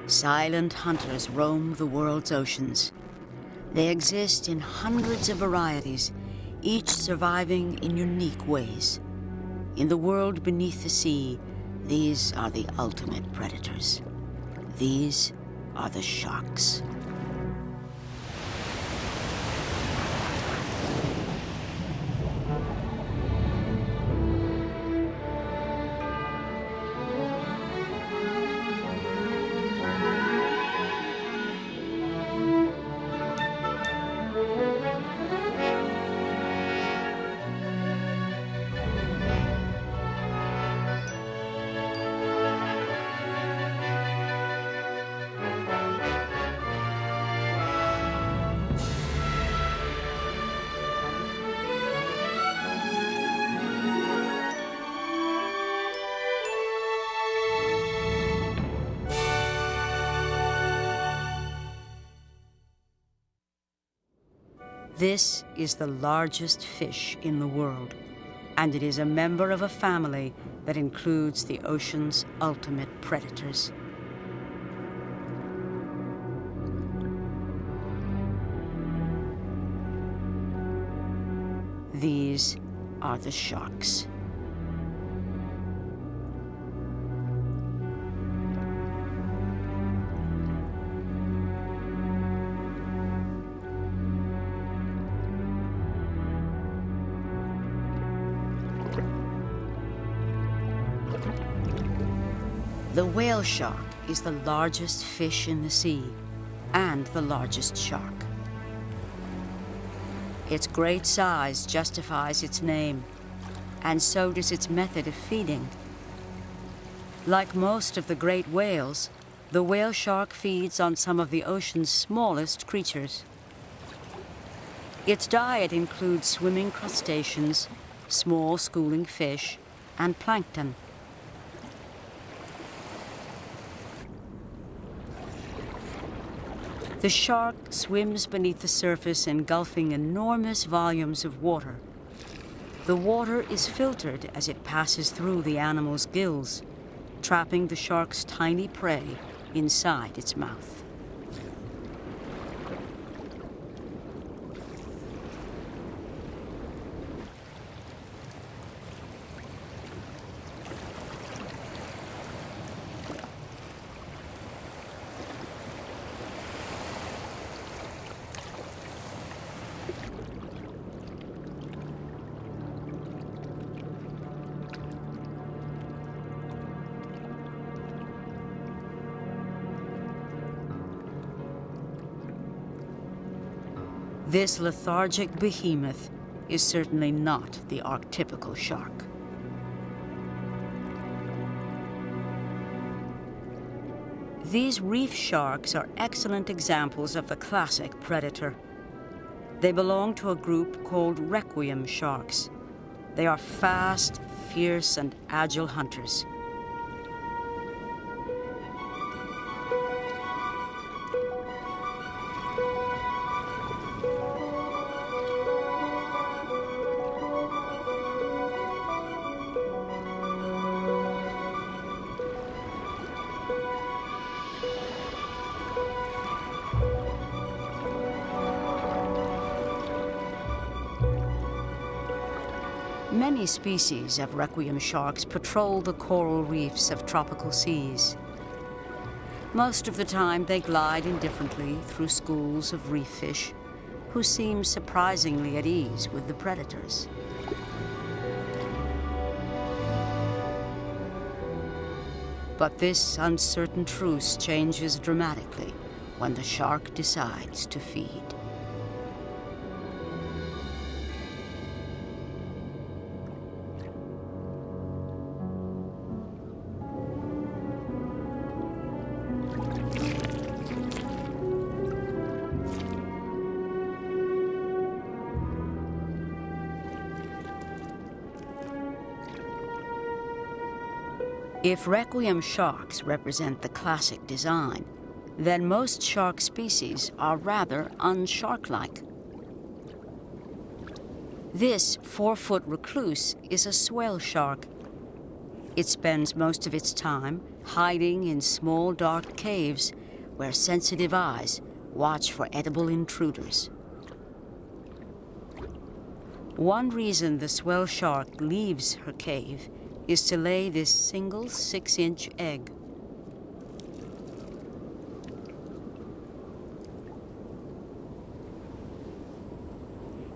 Silent hunters roam the world's oceans. They exist in hundreds of varieties, each surviving in unique ways. In the world beneath the sea, these are the ultimate predators. These are the sharks. This is the largest fish in the world, and it is a member of a family that includes the ocean's ultimate predators. These are the sharks. The whale shark is the largest fish in the sea and the largest shark. Its great size justifies its name, and so does its method of feeding. Like most of the great whales, the whale shark feeds on some of the ocean's smallest creatures. Its diet includes swimming crustaceans, small schooling fish, and plankton. The shark swims beneath the surface, engulfing enormous volumes of water. The water is filtered as it passes through the animal's gills, trapping the shark's tiny prey inside its mouth. This lethargic behemoth is certainly not the archetypical shark. These reef sharks are excellent examples of the classic predator. They belong to a group called requiem sharks. They are fast, fierce, and agile hunters. Many species of requiem sharks patrol the coral reefs of tropical seas. Most of the time, they glide indifferently through schools of reef fish, who seem surprisingly at ease with the predators. But this uncertain truce changes dramatically when the shark decides to feed. If requiem sharks represent the classic design, then most shark species are rather unshark-like. This 4-foot recluse is a swell shark. It spends most of its time hiding in small dark caves where sensitive eyes watch for edible intruders. One reason the swell shark leaves her cave is to lay this single 6-inch egg.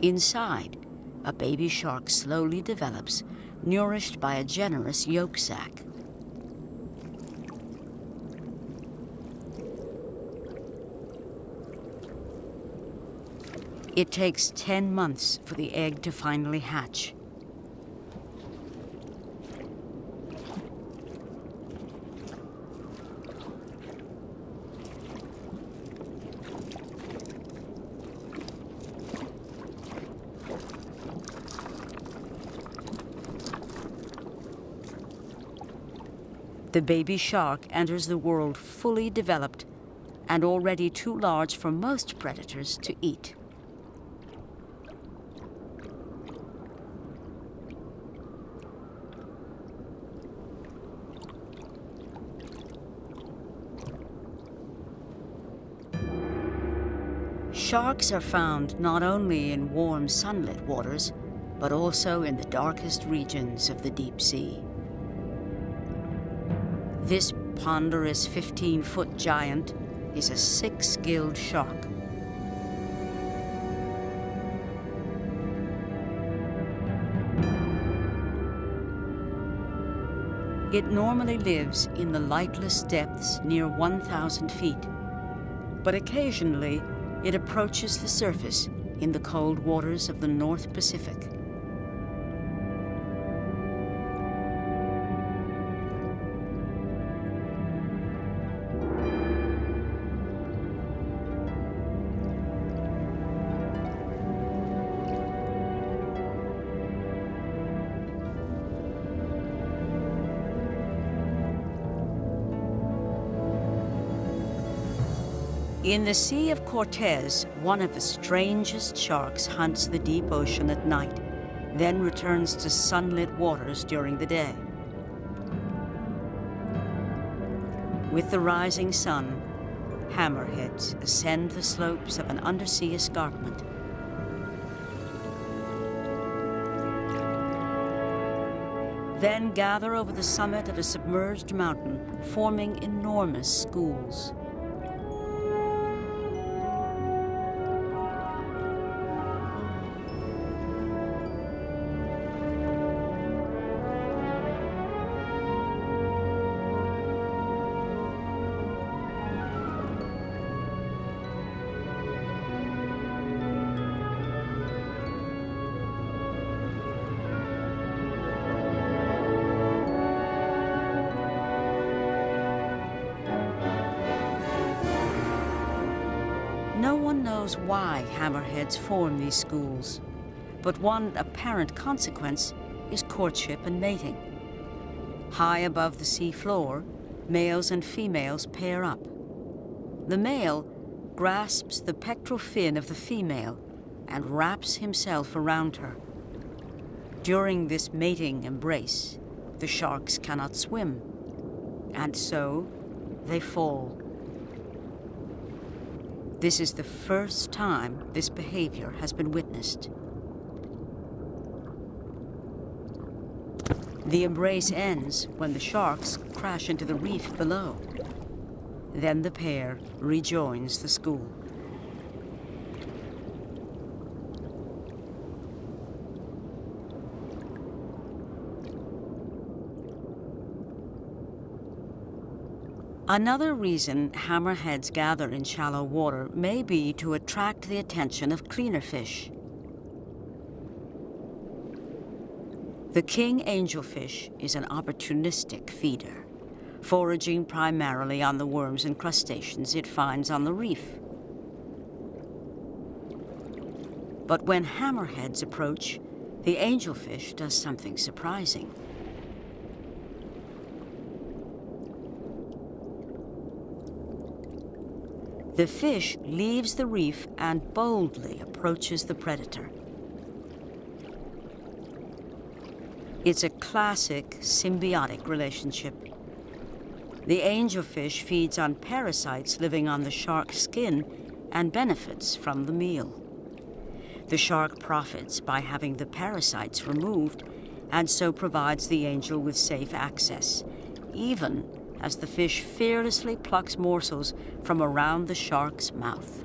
Inside, a baby shark slowly develops, nourished by a generous yolk sac. It takes 10 months for the egg to finally hatch. The baby shark enters the world fully developed and already too large for most predators to eat. Sharks are found not only in warm sunlit waters, but also in the darkest regions of the deep sea. This ponderous 15-foot giant is a 6-gilled shark. It normally lives in the lightless depths near 1,000 feet, but occasionally it approaches the surface in the cold waters of the North Pacific. In the Sea of Cortez, one of the strangest sharks hunts the deep ocean at night, then returns to sunlit waters during the day. With the rising sun, hammerheads ascend the slopes of an undersea escarpment. Then gather over the summit of a submerged mountain, forming enormous schools. No one knows why hammerheads form these schools, but one apparent consequence is courtship and mating. High above the sea floor, males and females pair up. The male grasps the pectoral fin of the female and wraps himself around her. During this mating embrace, the sharks cannot swim, and so they fall. This is the first time this behavior has been witnessed. The embrace ends when the sharks crash into the reef below. Then the pair rejoins the school. Another reason hammerheads gather in shallow water may be to attract the attention of cleaner fish. The king angelfish is an opportunistic feeder, foraging primarily on the worms and crustaceans it finds on the reef. But when hammerheads approach, the angelfish does something surprising. The fish leaves the reef and boldly approaches the predator. It's a classic symbiotic relationship. The angelfish feeds on parasites living on the shark's skin and benefits from the meal. The shark profits by having the parasites removed and so provides the angel with safe access, even as the fish fearlessly plucks morsels from around the shark's mouth.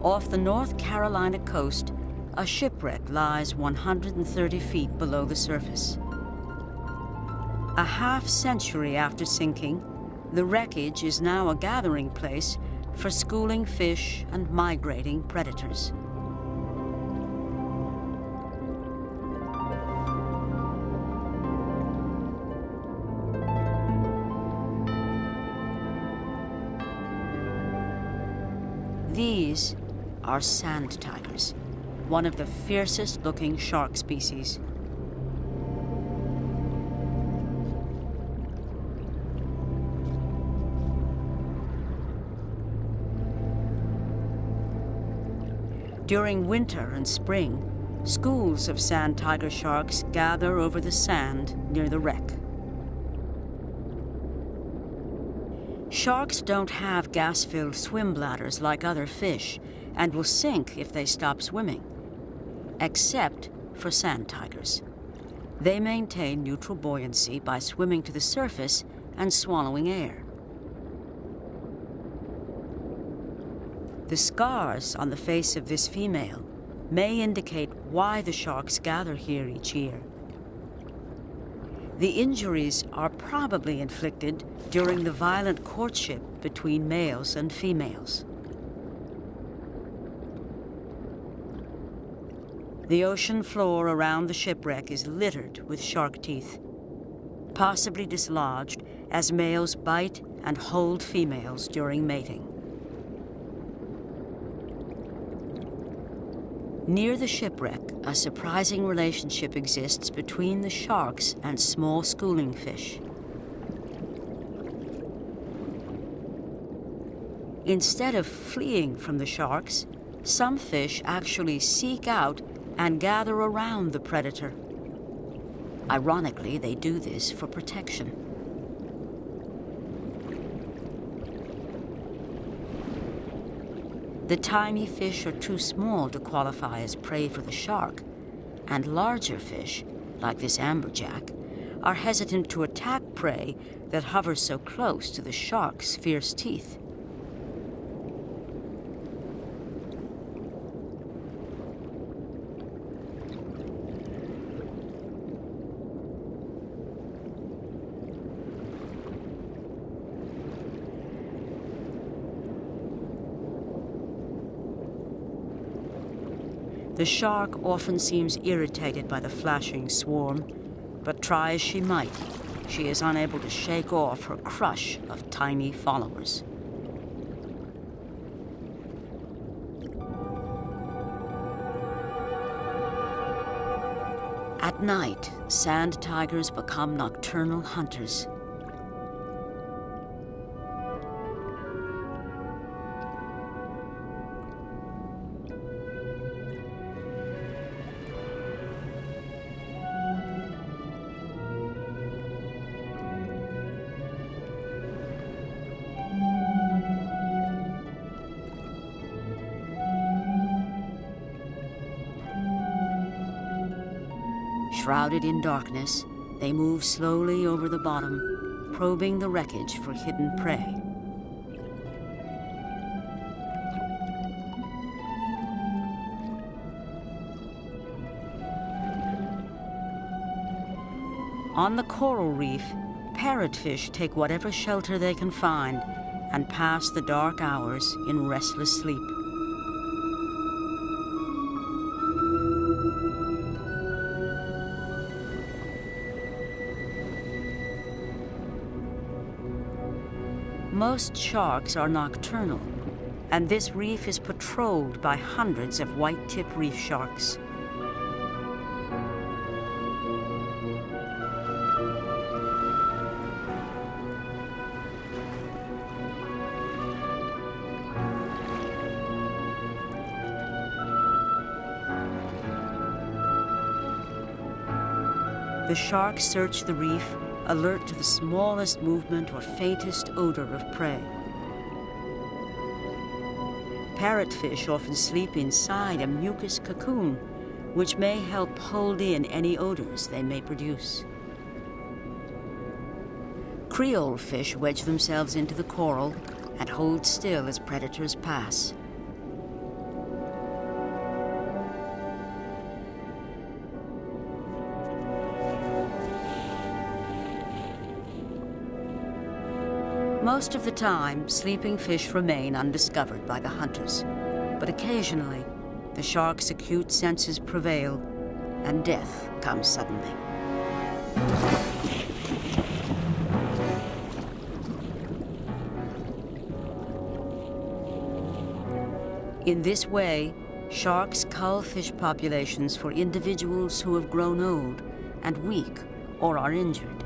Off the North Carolina coast, a shipwreck lies 130 feet below the surface. A half-century after sinking, the wreckage is now a gathering place for schooling fish and migrating predators. These are sand tigers, one of the fiercest looking shark species. During winter and spring, schools of sand tiger sharks gather over the sand near the wreck. Sharks don't have gas-filled swim bladders like other fish and will sink if they stop swimming, except for sand tigers. They maintain neutral buoyancy by swimming to the surface and swallowing air. The scars on the face of this female may indicate why the sharks gather here each year. The injuries are probably inflicted during the violent courtship between males and females. The ocean floor around the shipwreck is littered with shark teeth, possibly dislodged as males bite and hold females during mating. Near the shipwreck, a surprising relationship exists between the sharks and small schooling fish. Instead of fleeing from the sharks, some fish actually seek out and gather around the predator. Ironically, they do this for protection. The tiny fish are too small to qualify as prey for the shark, and larger fish, like this amberjack, are hesitant to attack prey that hovers so close to the shark's fierce teeth. The shark often seems irritated by the flashing swarm, but try as she might, she is unable to shake off her crush of tiny followers. At night, sand tigers become nocturnal hunters. Shrouded in darkness, they move slowly over the bottom, probing the wreckage for hidden prey. On the coral reef, parrotfish take whatever shelter they can find and pass the dark hours in restless sleep. Most sharks are nocturnal, and this reef is patrolled by hundreds of white-tip reef sharks. The sharks search the reef, alert to the smallest movement or faintest odor of prey. Parrotfish often sleep inside a mucus cocoon, which may help hold in any odors they may produce. Creole fish wedge themselves into the coral and hold still as predators pass. Most of the time, sleeping fish remain undiscovered by the hunters, but occasionally, the shark's acute senses prevail and death comes suddenly. In this way, sharks cull fish populations for individuals who have grown old and weak or are injured.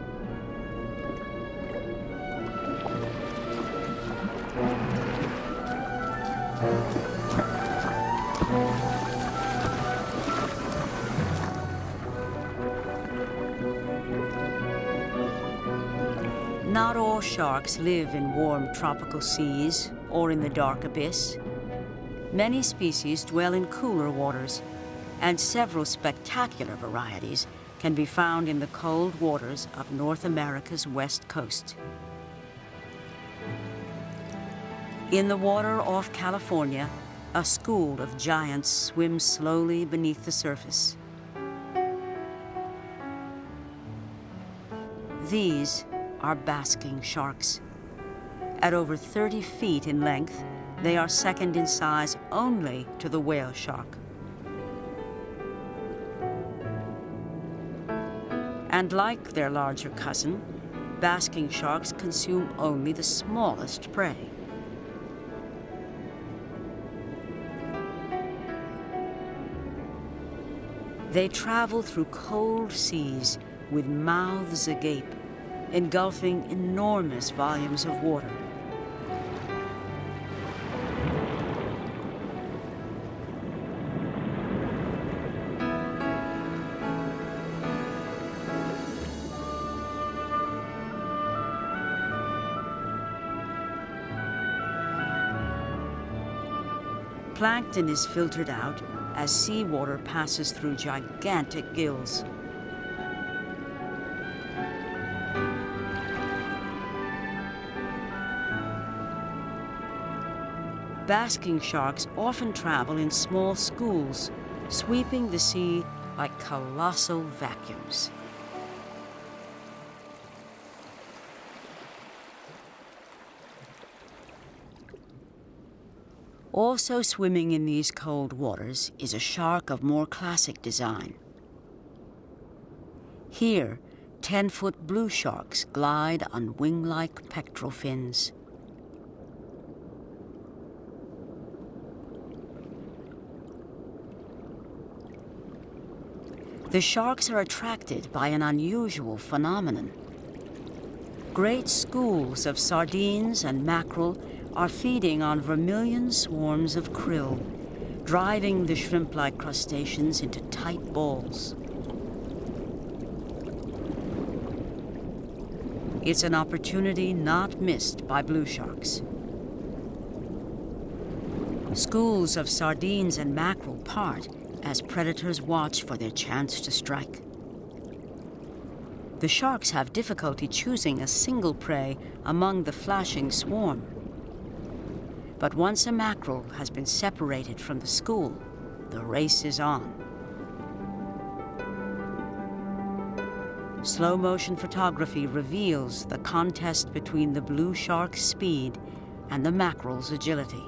Not all sharks live in warm tropical seas or in the dark abyss. Many species dwell in cooler waters, and several spectacular varieties can be found in the cold waters of North America's west coast. In the water off California, a school of giants swims slowly beneath the surface. These are basking sharks. At over 30 feet in length, they are second in size only to the whale shark. And like their larger cousin, basking sharks consume only the smallest prey. They travel through cold seas with mouths agape, engulfing enormous volumes of water. Plankton is filtered out as seawater passes through gigantic gills. Basking sharks often travel in small schools, sweeping the sea like colossal vacuums. Also swimming in these cold waters is a shark of more classic design. Here, 10-foot blue sharks glide on wing-like pectoral fins. The sharks are attracted by an unusual phenomenon. Great schools of sardines and mackerel are feeding on vermilion swarms of krill, driving the shrimp-like crustaceans into tight balls. It's an opportunity not missed by blue sharks. Schools of sardines and mackerel part as predators watch for their chance to strike. The sharks have difficulty choosing a single prey among the flashing swarm. But once a mackerel has been separated from the school, the race is on. Slow-motion photography reveals the contest between the blue shark's speed and the mackerel's agility.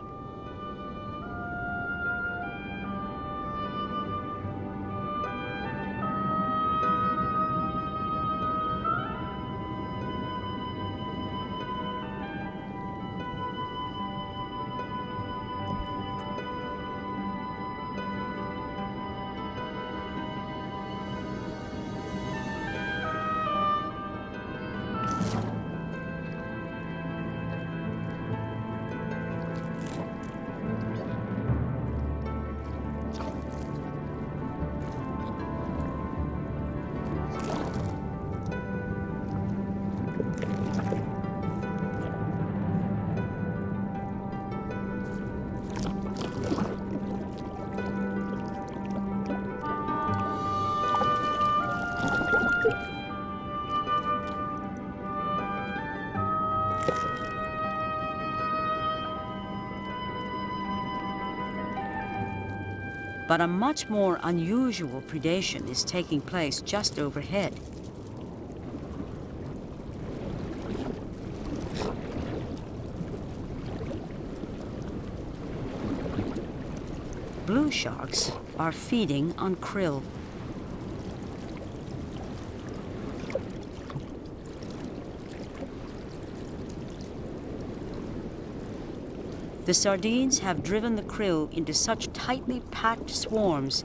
But a much more unusual predation is taking place just overhead. Blue sharks are feeding on krill. The sardines have driven the krill into such tightly packed swarms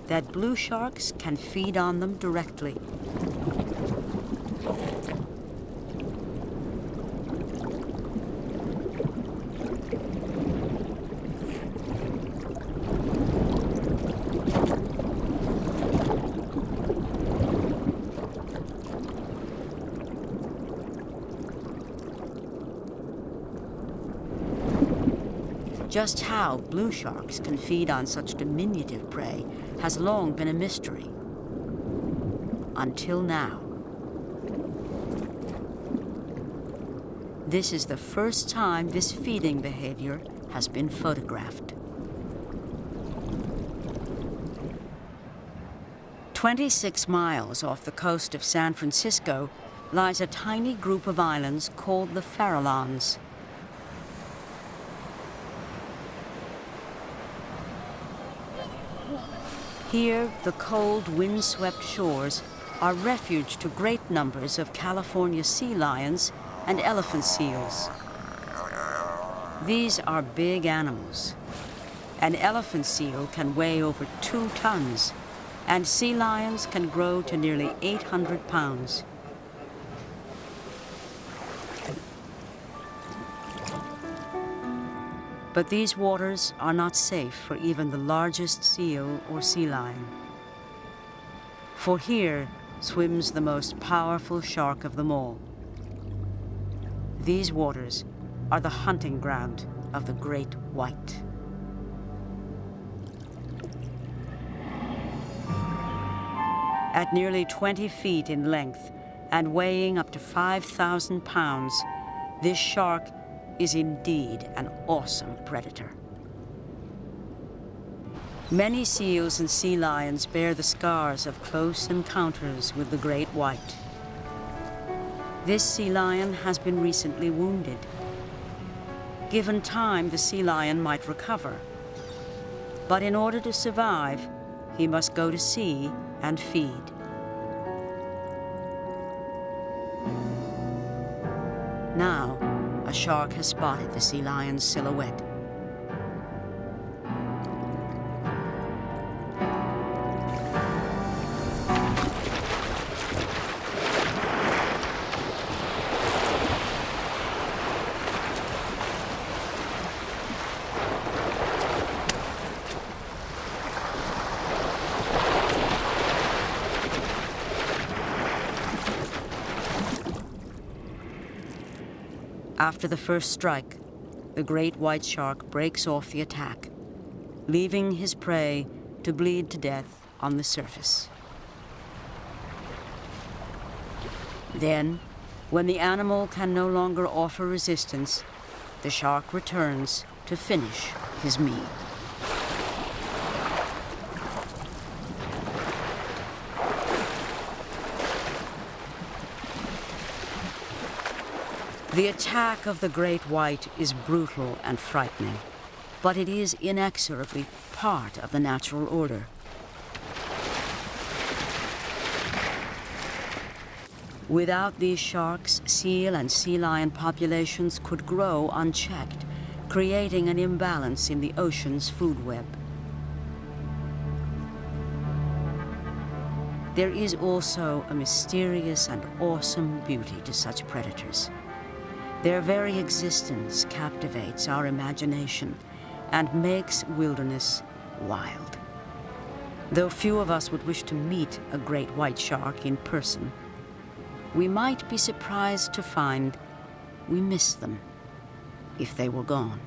that blue sharks can feed on them directly. Just how blue sharks can feed on such diminutive prey has long been a mystery. Until now. This is the first time this feeding behavior has been photographed. 26 miles off the coast of San Francisco lies a tiny group of islands called the Farallones. Here, the cold, wind-swept shores are refuge to great numbers of California sea lions and elephant seals. These are big animals. An elephant seal can weigh over 2 tons, and sea lions can grow to nearly 800 pounds. But these waters are not safe for even the largest seal or sea lion. For here swims the most powerful shark of them all. These waters are the hunting ground of the great white. At nearly 20 feet in length and weighing up to 5,000 pounds, this shark is indeed an awesome predator. Many seals and sea lions bear the scars of close encounters with the great white. This sea lion has been recently wounded. Given time, the sea lion might recover. But in order to survive, he must go to sea and feed. Now, a shark has spotted the sea lion's silhouette. After the first strike, the great white shark breaks off the attack, leaving his prey to bleed to death on the surface. Then, when the animal can no longer offer resistance, the shark returns to finish his meal. The attack of the great white is brutal and frightening, but it is inexorably part of the natural order. Without these sharks, seal and sea lion populations could grow unchecked, creating an imbalance in the ocean's food web. There is also a mysterious and awesome beauty to such predators. Their very existence captivates our imagination and makes wilderness wild. Though few of us would wish to meet a great white shark in person, we might be surprised to find we miss them if they were gone.